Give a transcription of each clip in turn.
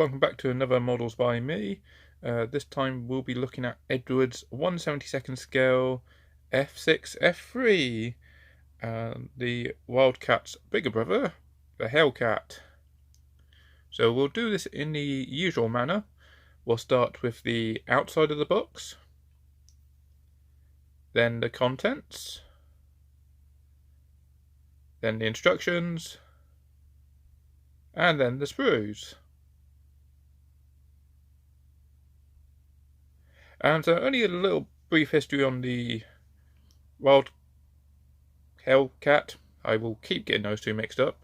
welcome back to another Models by me. This time we'll be looking at Eduards 1/72nd scale F6F-3, the Wildcat's bigger brother, the Hellcat. So we'll do this in the usual manner. We'll start with the outside of the box, then the contents, then the instructions, and then the sprues. And so only a little brief history on the Wild Hellcat. I will keep getting those two mixed up.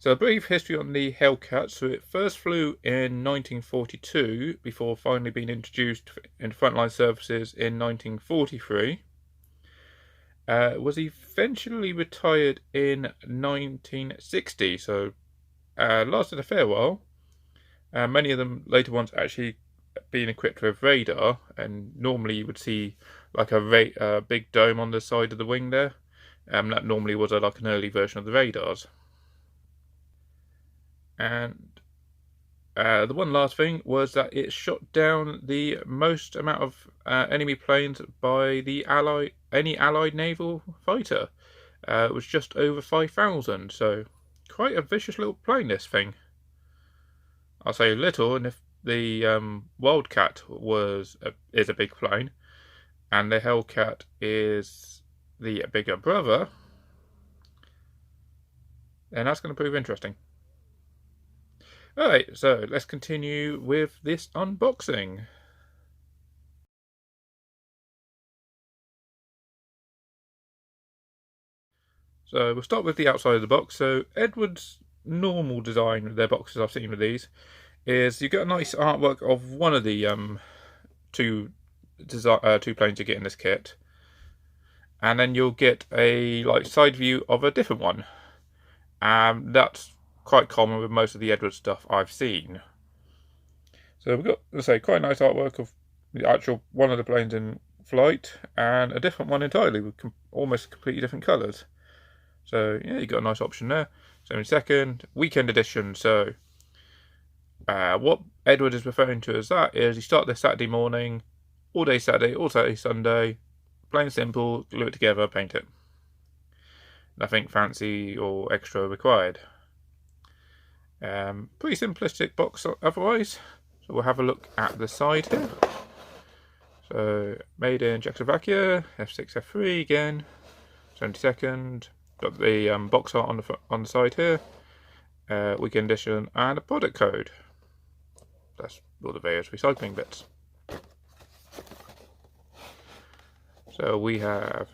So a brief history on the Hellcat. So it first flew in 1942 before finally being introduced in frontline services in 1943. It was eventually retired in 1960, so lasted a fair while. Many of them later ones actually being equipped with radar, and normally you would see like a big dome on the side of the wing there. That normally was like an early version of the radars. And the one last thing was that it shot down the most amount of enemy planes by any Allied naval fighter. It was just over 5,000, so quite a vicious little plane, this thing. I'll say little, and if the Wildcat is a big plane, and the Hellcat is the bigger brother, then that's going to prove interesting. Alright, so let's continue with this unboxing. So we'll start with the outside of the box. So Eduard's normal design with their boxes I've seen with these is you get a nice artwork of one of the two planes you get in this kit, and then you'll get a side view of a different one. That's quite common with most of the Eduard stuff I've seen. So we've got, let's say, quite a nice artwork of the actual one of the planes in flight, and a different one entirely with almost completely different colours. So yeah, you got a nice option there. 72nd weekend edition. So what Eduard is referring to as that is you start this Saturday morning, all day Saturday, all Saturday Sunday, plain simple, glue it together, paint it. Nothing fancy or extra required. Pretty simplistic box otherwise. So we'll have a look at the side here. So made in Czechoslovakia, F6F-3 again, 72nd. Got the box art on the side here, weekend edition, and a product code. That's all the various recycling bits. So we have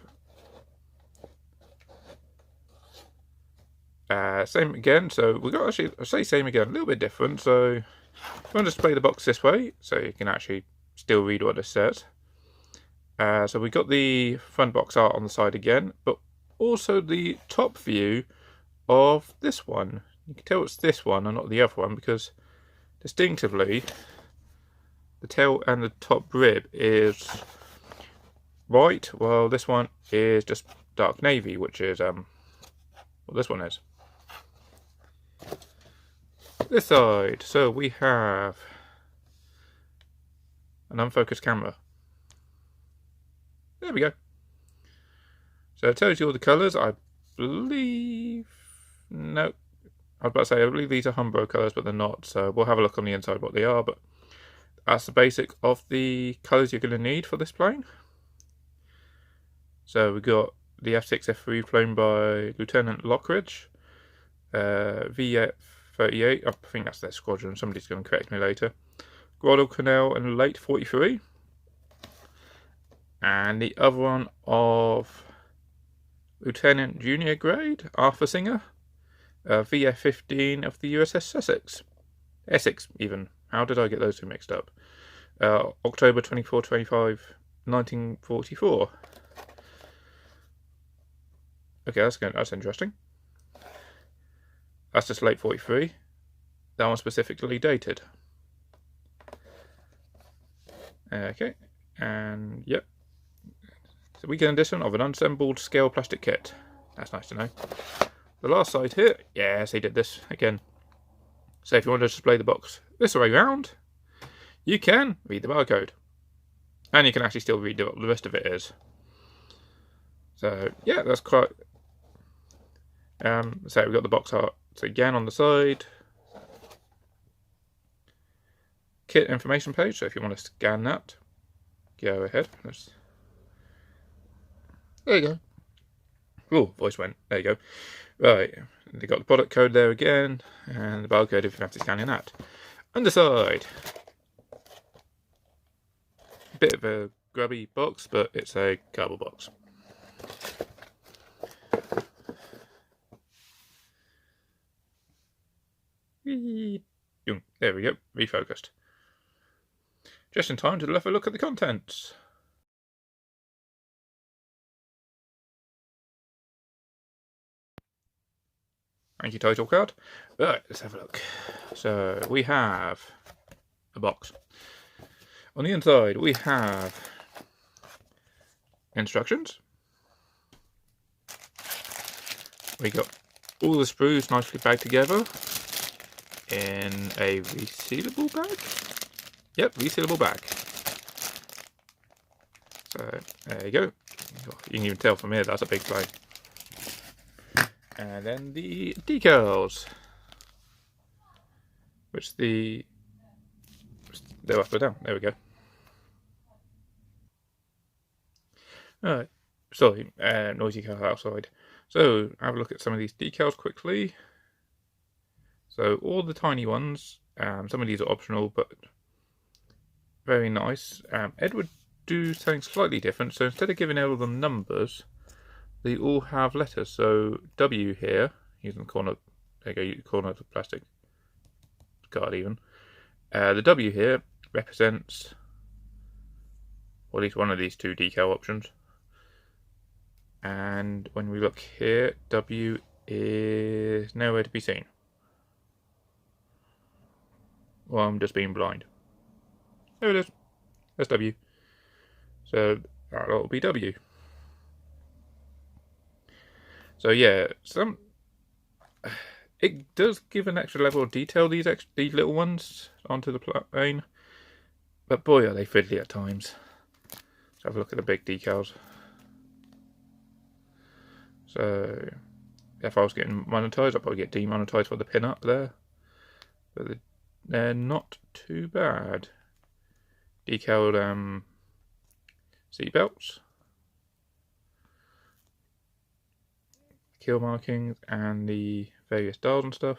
same again. So we got actually, I say same again, a little bit different. So if you want to display the box this way, so you can actually still read what it says. So we got the front box art on the side again, but also the top view of this one. You can tell it's this one and not the other one because distinctively the tail and the top rib is white, while this one is just dark navy, which is what this one is. This side, so we have an unfocused camera. There we go. So it tells you all the colours. I believe, no, I was about to say I believe these are Humbro colours, but they're not. So we'll have a look on the inside what they are. But that's the basic of the colours you're going to need for this plane. So we got the F6F-3 flown by Lieutenant Lockridge, VF-38. I think that's their squadron. Somebody's going to correct me later. Guadalcanal in late 43, and the other one of Lieutenant Junior Grade, Arthur Singer, VF-15 of the USS Sussex. Essex, even. How did I get those two mixed up? October 24-25, 1944. Okay, that's interesting. That's just late 43. That one's specifically dated. Okay, and yep. The weekend edition of an unassembled scale plastic kit. That's nice to know. The last side here, yes, he did this again. So if you want to display the box this way round, you can read the barcode. And you can actually still read what the rest of it is. So yeah, that's quite... so we've got the box art again on the side. Kit information page, so if you want to scan that, go ahead. There you go. Oh, voice went. There you go. Right, they got the product code there again, and the barcode if you have to scan in that. Underside. Bit of a grubby box, but it's a cardboard box. There we go, refocused. Just in time to have a look at the contents. Thank you, title card. Right, let's have a look. So we have a box. On the inside we have instructions. We got all the sprues nicely bagged together in a resealable bag. Yep, resealable bag. So there you go. You can even tell from here that's a big play. And then the decals, which they're up or down. There we go. Alright, sorry, noisy car outside. So have a look at some of these decals quickly. So all the tiny ones, some of these are optional, but very nice. Eduard do something slightly different. So instead of giving all of them numbers, they all have letters. So W here, using the corner, there you go, the corner of the plastic card even. The W here represents, or at least one of these two decal options. And when we look here, W is nowhere to be seen. Well, I'm just being blind. There it is. That's W. So that'll be W. So yeah, it does give an extra level of detail, these little ones onto the plane, but boy are they fiddly at times. Let's have a look at the big decals. So if I was getting monetized, I'd probably get demonetized for the pin up there, but they're not too bad. Decaled seat belts, kill markings, and the various dials and stuff.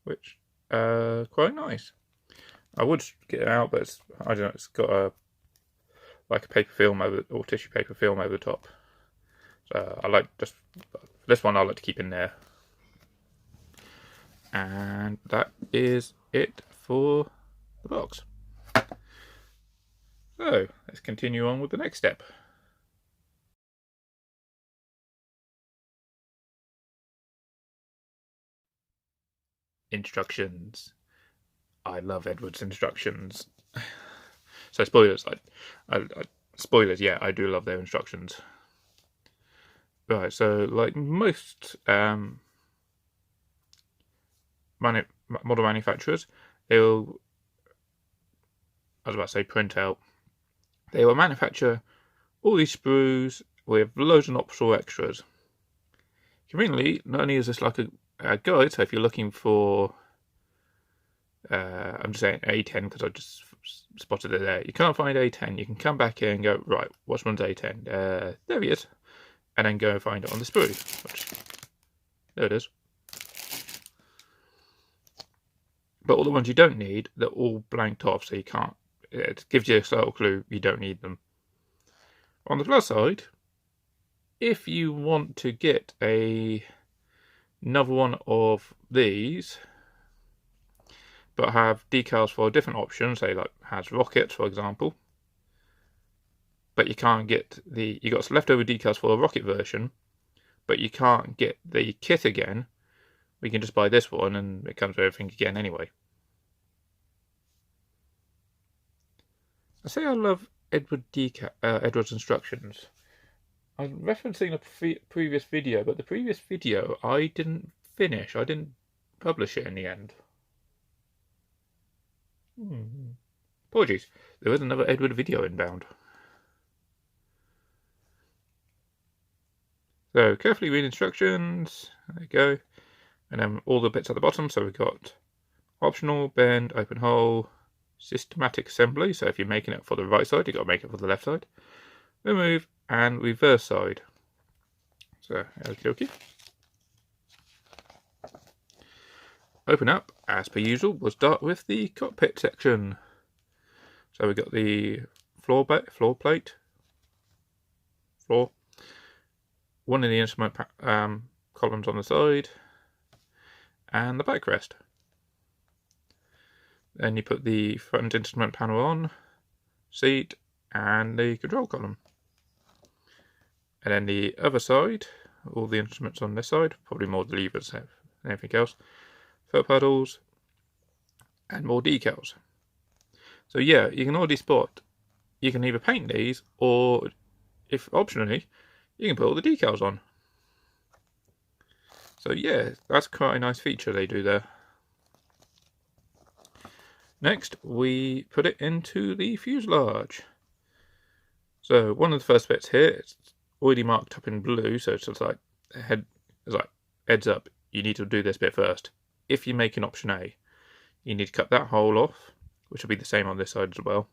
Which quite nice. I would get it out, but I don't know, it's got like a paper film over, or tissue paper film over the top. So I like this one I like to keep in there. And that is it for the box. So let's continue on with the next step. Instructions. I love Eduard's instructions. So spoilers, spoilers, yeah, I do love their instructions. Right, so like most model manufacturers, they'll, I was about to say print out, they will manufacture all these sprues with loads of optional extras. Conveniently, not only is this like a guide, so if you're looking for, I'm just saying A10 because I just spotted it there. You can't find A10, you can come back here and go, right, which one's A10? There he is. And then go and find it on the sprue. There it is. But all the ones you don't need, they're all blanked off, so you can't. It gives you a subtle clue you don't need them. On the plus side, if you want to get another one of these, but have decals for a different option, say like has rockets for example, but you can't get you got some leftover decals for a rocket version, but you can't get the kit again, we can just buy this one and it comes with everything again anyway. I say I love Eduard's instructions. I'm referencing a previous video, but the previous video I didn't finish. I didn't publish it in the end. Apologies. There is another Eduard video inbound. So carefully read instructions. There you go. And then all the bits at the bottom. So we've got optional, bend, open hole, systematic assembly. So if you're making it for the right side, you've got to make it for the left side. Remove and reverse side. So, okie dokie. Open up, as per usual, we'll start with the cockpit section. So we've got the floor, one of the instrument columns on the side, and the backrest. Then you put the front instrument panel on, seat, and the control column. And then the other side, all the instruments on this side, probably more the levers than anything else, foot pedals, and more decals. So yeah, you can already spot, you can either paint these, or if optionally, you can put all the decals on. So yeah, that's quite a nice feature they do there. Next, we put it into the fuselage. So one of the first bits here, it's already marked up in blue, so it's just like heads up, you need to do this bit first. If you're making option A, you need to cut that hole off, which will be the same on this side as well,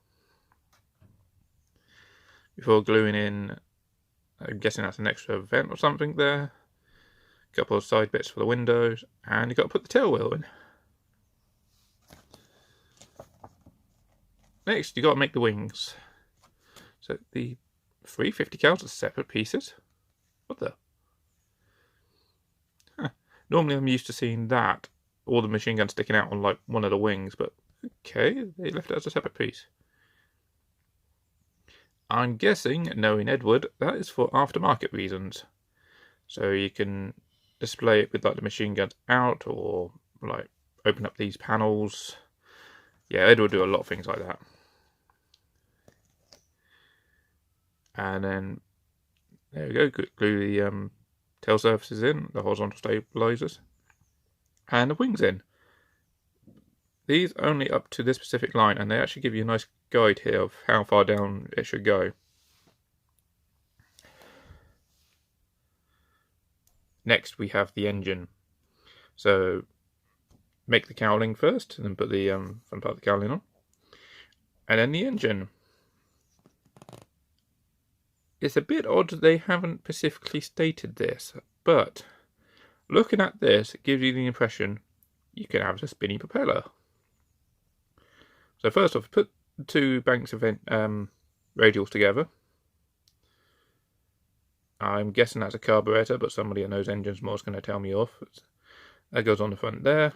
before gluing in. I'm guessing that's an extra vent or something there. A couple of side bits for the windows, and you've got to put the tail wheel in. Next, you've got to make the wings. So the 350 cals are separate pieces. What the? Huh. Normally I'm used to seeing that, or the machine gun sticking out on like one of the wings, but okay, they left it as a separate piece. I'm guessing, knowing Eduard, that is for aftermarket reasons. So you can display it with like the machine guns out, or like open up these panels. Yeah, Eduard do a lot of things like that. And then there we go, glue the tail surfaces in, the horizontal stabilizers, and the wings in. These only up to this specific line, and they actually give you a nice guide here of how far down it should go. Next we have the engine. So make the cowling first, and then put the front part of the cowling on. And then the engine. It's a bit odd they haven't specifically stated this, but looking at this, it gives you the impression you can have a spinny propeller. So first off, put the two banks of radials together. I'm guessing that's a carburetor, but somebody who knows engines more is going to tell me off. That goes on the front there.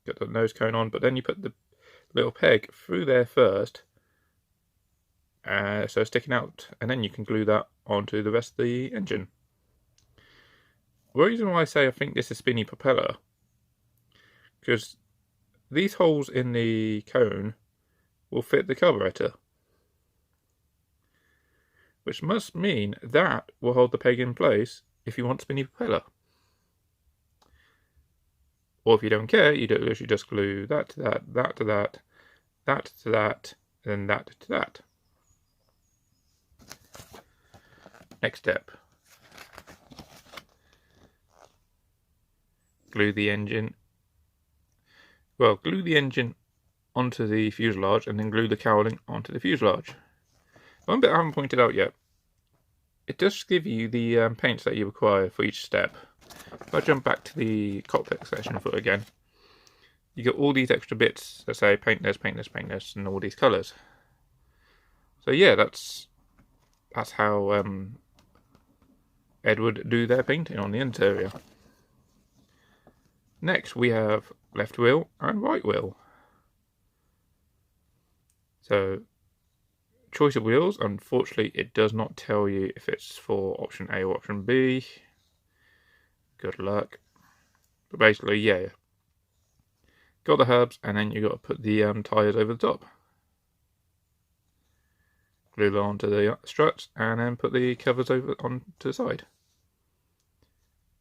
Got the nose cone on, but then you put the little peg through there first. So sticking out, and then you can glue that onto the rest of the engine. The reason why I say I think this is spinny propeller, because these holes in the cone will fit the carburetor, which must mean that will hold the peg in place if you want spinny propeller. Or if you don't care, you literally just glue that to that, that to that, that to that, and that to that. Next step. Glue the engine. Well, glue the engine onto the fuselage and then glue the cowling onto the fuselage. One bit I haven't pointed out yet. It does give you the paints that you require for each step. If I jump back to the cockpit section for it again, you get all these extra bits that say paint this, paint this, paint this, and all these colours. So yeah, that's how Eduard do their painting on the interior. Next we have left wheel and right wheel. So choice of wheels, unfortunately it does not tell you if it's for option A or option B. Good luck. But basically, yeah, got the hubs, and then you got to put the tyres over the top. glue them onto the struts, and then put the covers over onto the side.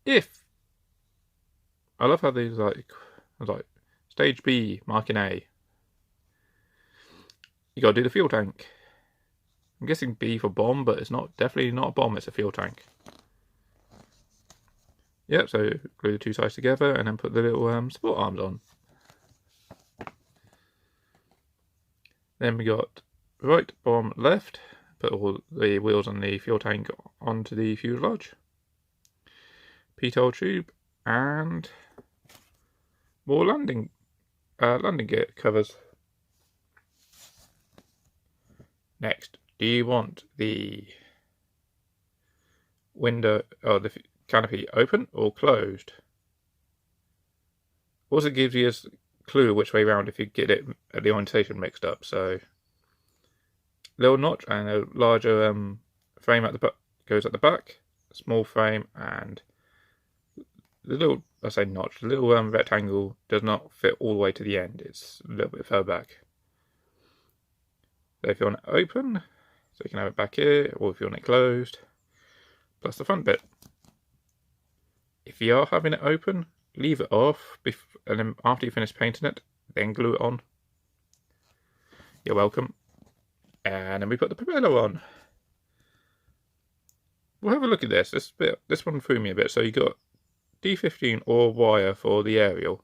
I love how these like stage B, marking A. You gotta do the fuel tank. I'm guessing B for bomb, but it's definitely not a bomb, it's a fuel tank. Yep, so glue the two sides together and then put the little support arms on. Then we got right, bomb, left. Put all the wheels on the fuel tank onto the fuselage. P-tail tube and more landing gear covers. Next, do you want the window or the canopy open or closed? Also gives you a clue which way round if you get it at the orientation mixed up. So little notch and a larger frame at the goes at the back, small frame, and the little notch, the little rectangle does not fit all the way to the end. It's a little bit further back. So if you want it open, so you can have it back here, or if you want it closed, plus the front bit. If you are having it open, leave it off, and then after you finish painting it, then glue it on. You're welcome. And then we put the propeller on. We'll have a look at this. This one threw me a bit. So you got D15 or wire for the aerial.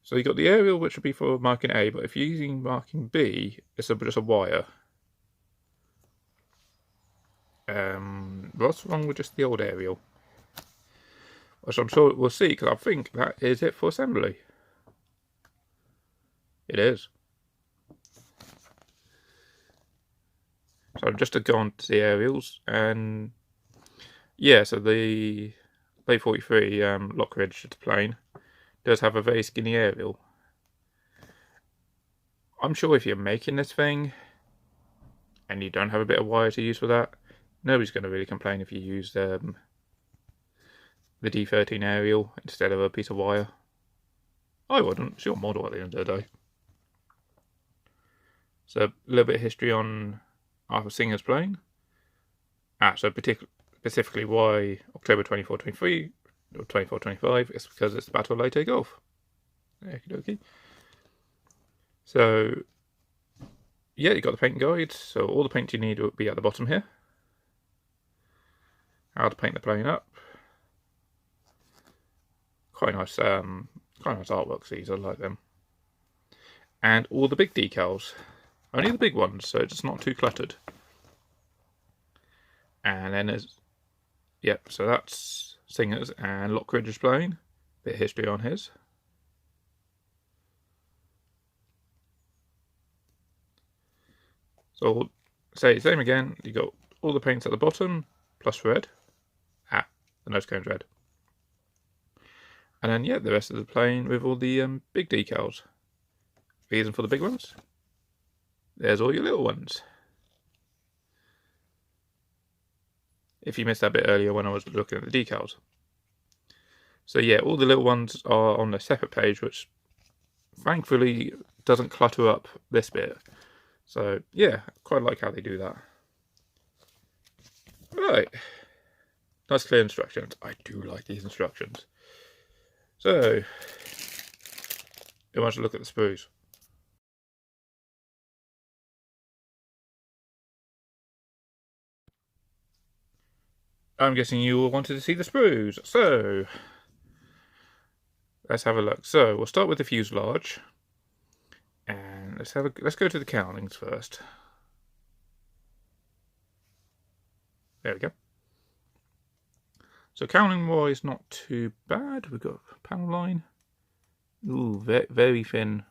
So you got the aerial, which would be for marking A, but if you're using marking B, it's just a wire. What's wrong with just the old aerial? Which I'm sure we'll see, because I think that is it for assembly. It is. So just to go on to the aerials, and yeah, so the Plate 43 Lockridge plane does have a very skinny aerial. I'm sure if you're making this thing and you don't have a bit of wire to use for that, nobody's going to really complain if you use the D13 aerial instead of a piece of wire. I wouldn't. It's your model at the end of the day. So a little bit of history on Arthur Singer's plane. So specifically why October 24-23 or 24-25 is because it's the Battle of Leyte Gulf. Okie dokie. So yeah, you got the paint guide. So all the paint you need will be at the bottom here. How to paint the plane up. Quite nice artworks these. I like them. And all the big decals. Only the big ones, so it's not too cluttered. And then there's, yep, so that's Singer's and Lockridge's plane. Bit of history on his. So say same again, you got all the paints at the bottom, plus red. The nose cone's red. And then yeah, the rest of the plane with all the big decals. Reason for the big ones? There's all your little ones. If you missed that bit earlier when I was looking at the decals. So yeah, all the little ones are on a separate page, which thankfully doesn't clutter up this bit. So yeah, quite like how they do that. Right. Nice clear instructions. I do like these instructions. So, who wants to look at the sprues? I'm guessing you all wanted to see the sprues. So, let's have a look. So, we'll start with the fuselage. And let's go to the cowlings first. There we go. So cowling wise, not too bad. We've got panel line. Ooh, very thin.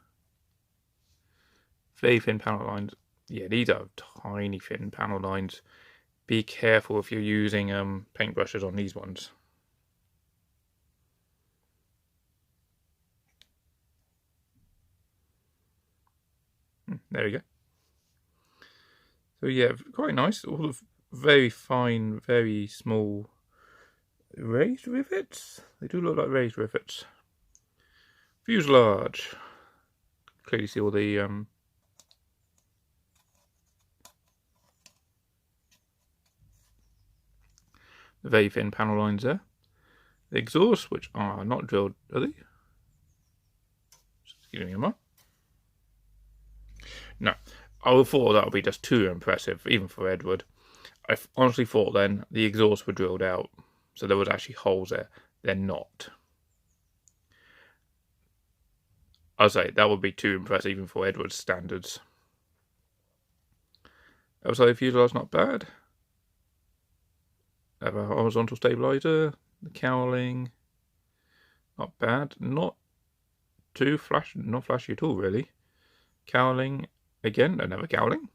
Very thin panel lines. Yeah, these are tiny thin panel lines. Be careful if you're using paintbrushes on these ones. There we go. So yeah, quite nice. All of very fine, very small raised rivets. They do look like raised rivets. Fuselage. Clearly see all the very thin panel lines there. The exhausts, which are not drilled, are they? Just giving them up. No, I would have thought that would be just too impressive, even for Eduard. I honestly thought then the exhausts were drilled out, so there was actually holes there. They're not. I'd say that would be too impressive even for Eduard's standards. Outside fuselage not bad. Have a horizontal stabilizer, the cowling, not bad. Not too flashy, not flashy at all really. Cowling, again, another cowling.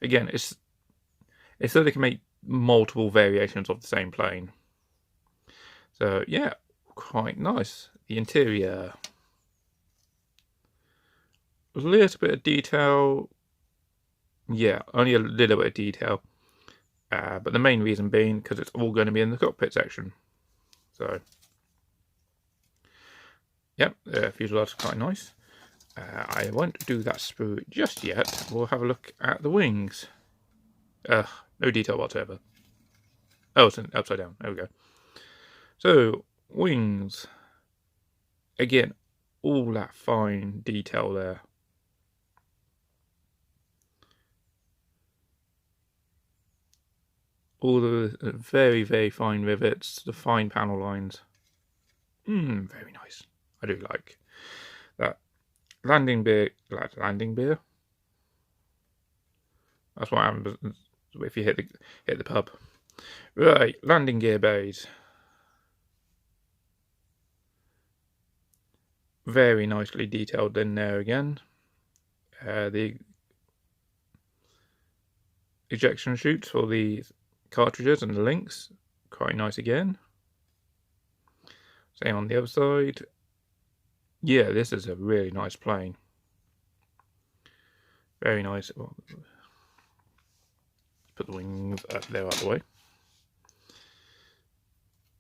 Again, it's so they can make multiple variations of the same plane. So yeah, quite nice. The interior, a little bit of detail. Yeah, only a little bit of detail. But the main reason being because it's all going to be in the cockpit section. So, yep, the fuselage is quite nice. I won't do that sprue just yet. We'll have a look at the wings. No detail whatsoever. Oh, it's upside down. There we go. So, wings. Again, all that fine detail there. All the very, very fine rivets, the fine panel lines. Very nice. I do like that. Landing gear. That's what happens if you hit the pub. Right, landing gear bays. Very nicely detailed in there again. The ejection chutes for the cartridges and the links, quite nice again. Same on the other side. Yeah, this is a really nice plane. Very nice. Well, put the wings up there out of the way.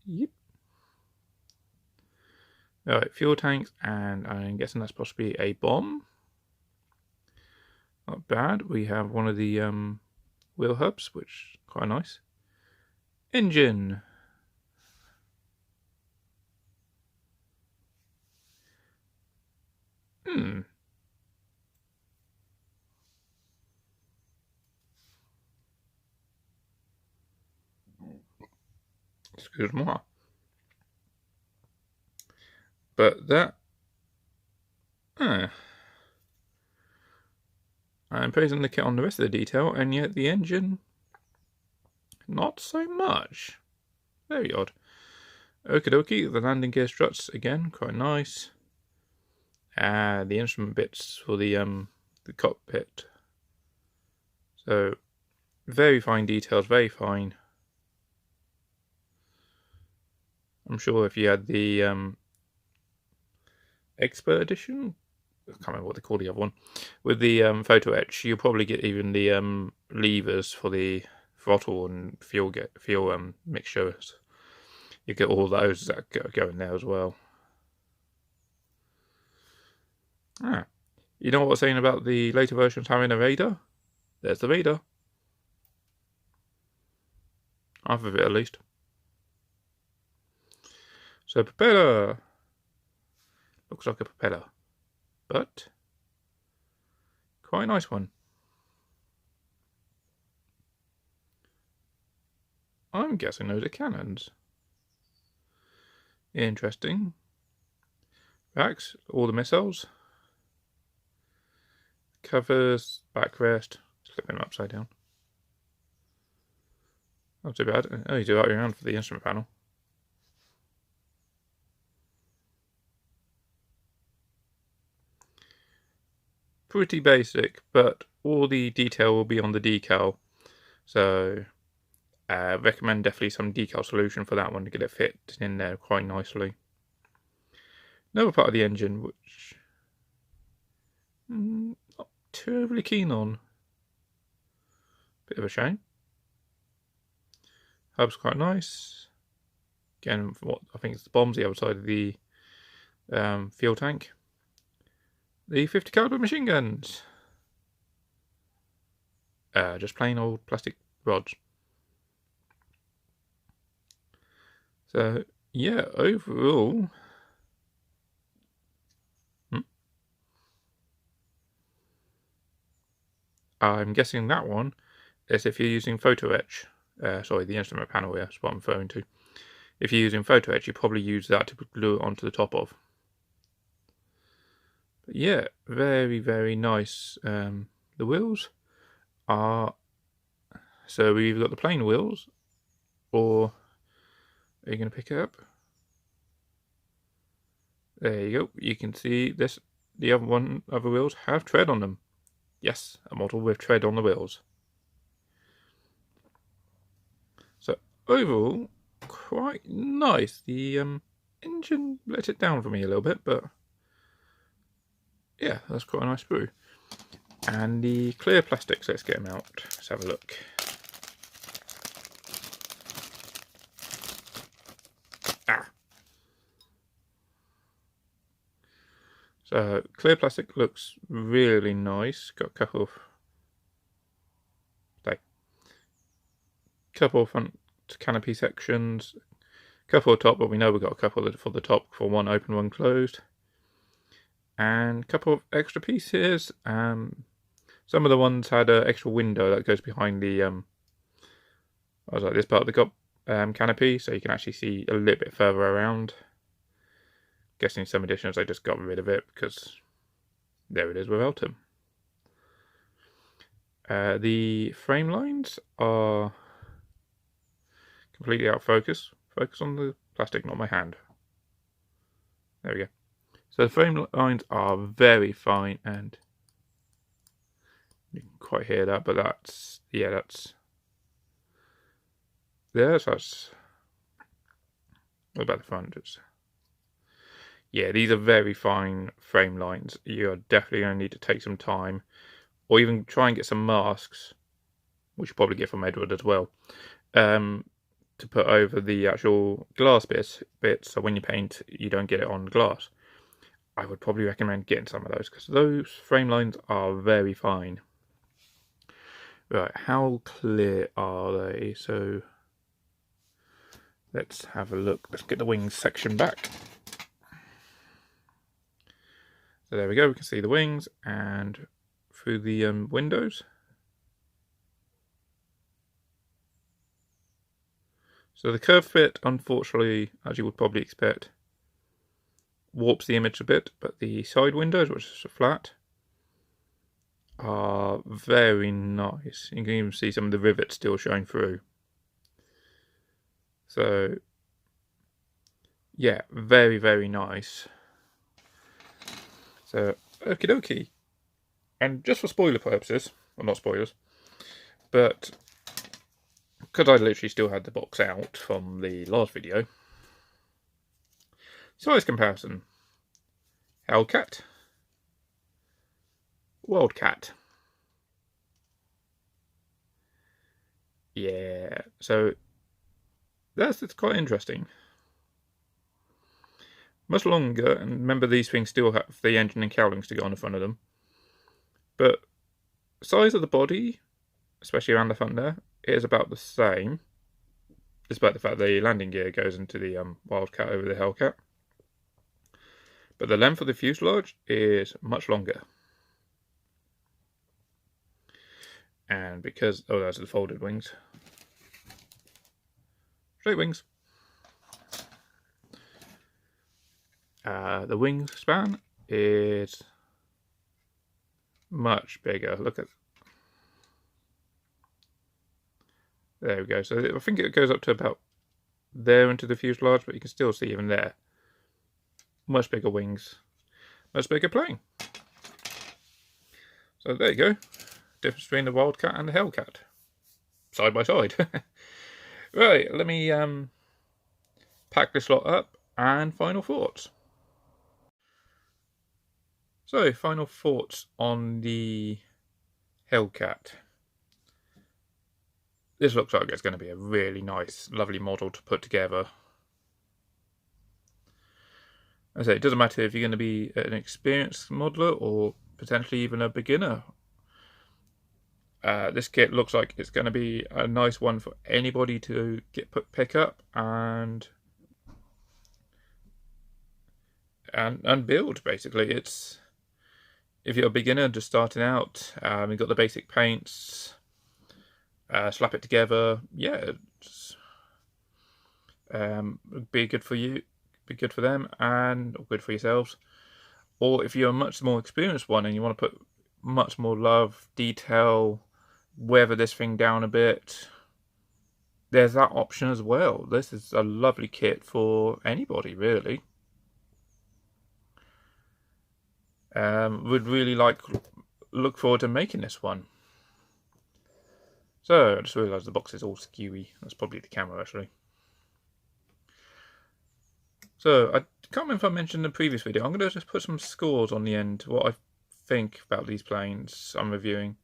Yep. Alright, fuel tanks, and I'm guessing that's possibly a bomb. Not bad. We have one of the wheel hubs, which is quite nice. Engine. Excuse-moi. But that... I'm praising the kit on the rest of the detail, and yet the engine... not so much. Very odd. Okie dokie, the landing gear struts, again, quite nice. The instrument bits for the cockpit. So, very fine details, very fine. I'm sure if you had the Expert Edition, I can't remember what they call the other one, with the photo etch, you'll probably get even the levers for the throttle and fuel mixtures. You get all those that go in there as well. You know what I was saying about the later versions having a radar? There's the radar. Half of it at least. So propeller. Looks like a propeller. But quite a nice one. I'm guessing those are cannons. Interesting. Racks, all the missiles. Covers, backrest, slip them upside down. Not too bad. Oh, you do that around for the instrument panel. Pretty basic, but all the detail will be on the decal. So, recommend definitely some decal solution for that one to get it fit in there quite nicely. Another part of the engine, which not terribly keen on. Bit of a shame. Hub's quite nice. Again, what I think it's the bombs the other side of the fuel tank. The 50 caliber machine guns. Just plain old plastic rods. So yeah, overall, I'm guessing that one is if you're using photo etch. Sorry, the instrument panel here is what I'm referring to. If you're using photo etch, you probably use that to glue it onto the top of. But yeah, very, very nice. The wheels are, so we've got the plain wheels, or are you going to pick it up? There you go. You can see this. The other wheels have tread on them. Yes, a model with tread on the wheels. So overall, quite nice. The engine let it down for me a little bit, but yeah, that's quite a nice sprue. And the clear plastics, let's get them out. Let's have a look. So clear plastic looks really nice. Got a couple of front canopy sections, couple of top, but we know we've got a couple for the top, for one open, one closed, and a couple of extra pieces. Some of the ones had an extra window that goes behind the this part of the canopy, so you can actually see a little bit further around. Guessing some editions I just got rid of it because there it is without him. The frame lines are completely out of focus. Focus on the plastic, not my hand. There we go. So the frame lines are very fine, and you can quite hear that, but that's, yeah, that's there. So that's, what about the front? Yeah, these are very fine frame lines. You're definitely going to need to take some time, or even try and get some masks, which you'll probably get from Eduard as well, to put over the actual glass bits, so when you paint, you don't get it on glass. I would probably recommend getting some of those, because those frame lines are very fine. Right, how clear are they? So let's have a look. Let's get the wings section back. So there we go, we can see the wings and through the windows. So the curve fit, unfortunately, as you would probably expect, warps the image a bit, but the side windows, which are flat, are very nice. You can even see some of the rivets still showing through. So yeah, very, very nice. So, okie dokie. And just for spoiler purposes, well, not spoilers, but because I literally still had the box out from the last video, size comparison. Hellcat, Wildcat. Yeah, so it's quite interesting. Much longer, and remember these things still have the engine and cowlings to go on the front of them. But size of the body, especially around the front there, is about the same, despite the fact the landing gear goes into the Wildcat over the Hellcat. But the length of the fuselage is much longer. And because, oh, those are the folded wings. Straight wings. The wingspan is much bigger. Look at, there we go. So I think it goes up to about there into the fuselage, but you can still see even there. Much bigger wings, much bigger plane. So there you go. Difference between the Wildcat and the Hellcat, side by side. Right, let me pack this lot up and final thoughts. So, final thoughts on the Hellcat. This looks like it's going to be a really nice, lovely model to put together. As I say, it doesn't matter if you're going to be an experienced modeler or potentially even a beginner. This kit looks like it's going to be a nice one for anybody to pick up and and build. Basically, it's if you're a beginner just starting out, you've got the basic paints, slap it together. Yeah, it's, be good for you, be good for them, and good for yourselves. Or if you're a much more experienced one and you want to put much more love, detail, weather this thing down a bit, there's that option as well. This is a lovely kit for anybody, really. Would really look forward to making this one. So I just realised the box is all skewy. That's probably the camera, actually. So I can't remember if I mentioned in the previous video. I'm going to just put some scores on the end, what I think about these planes I'm reviewing.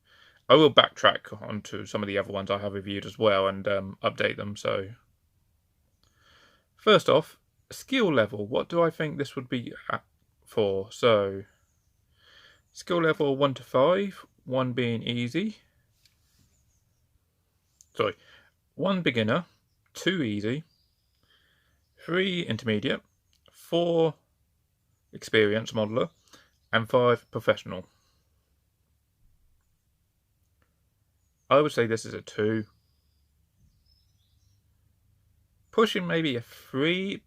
I will backtrack onto some of the other ones I have reviewed as well and update them. So first off, skill level. What do I think this would be at for? So skill level 1 to 5, 1 being easy. Sorry, 1 beginner, 2 easy, 3 intermediate, 4 experienced modeler, and 5 professional. I would say this is a 2. Pushing maybe a 3,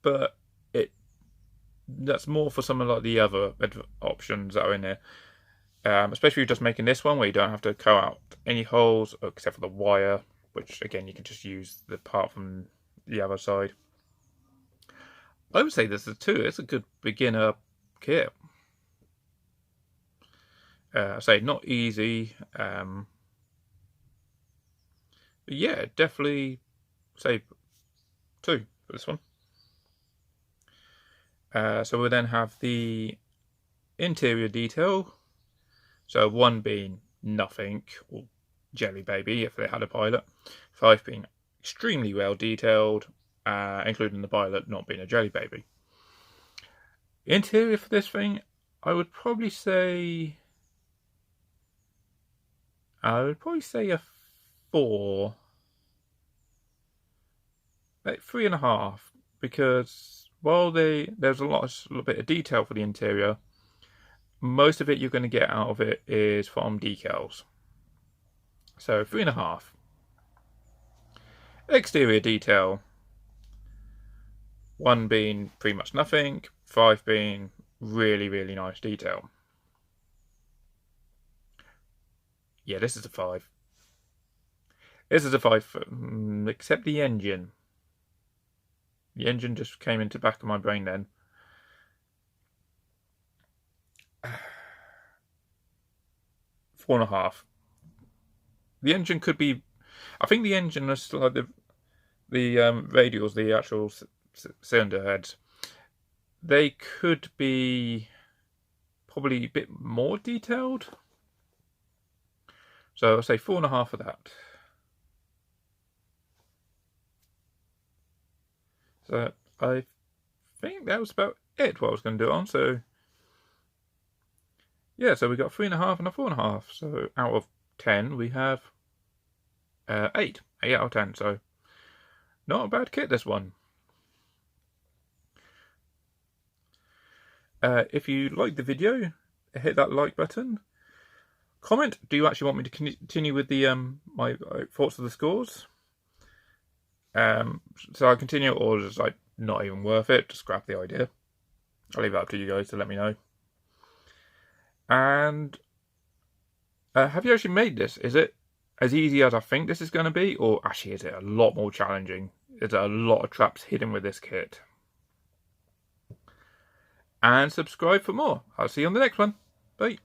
but that's more for some of like the other options that are in there. Especially if you're just making this one where you don't have to cut out any holes except for the wire, which again you can just use the part from the other side. I would say this is a 2. It's a good beginner kit. I say not easy. But yeah, definitely say 2 for this one. So we'll then have the interior detail. So 1 being nothing, or jelly baby if they had a pilot. 5 being extremely well detailed, including the pilot not being a jelly baby. Interior for this thing, I would probably say a 4. Like 3.5, because while there's a little bit of detail for the interior, most of it you're going to get out of it is from decals. So 3.5. Exterior detail, 1 being pretty much nothing, 5 being really, really nice detail. Yeah, this is a 5. This is a 5, except the engine. The engine just came into the back of my brain then. Four and a half. The engine could be. I think the engine is like the radials, the actual cylinder heads. They could be probably a bit more detailed. So I'll say 4.5 for that. So I think that was about it, what I was going to do it on. So yeah, so we got 3.5 and a 4.5. So out of 10, we have 8. 8 out of 10. So not a bad kit, this one. If you liked the video, hit that like button. Comment, do you actually want me to continue with the my thoughts of the scores? So I continue, or just like not even worth it, just scrap the idea. I'll leave it up to you guys to let me know. And have you actually made this? Is it as easy as I think this is going to be, or actually is it a lot more challenging? Is there a lot of traps hidden with this kit? And subscribe for more. I'll see you on the next one. Bye.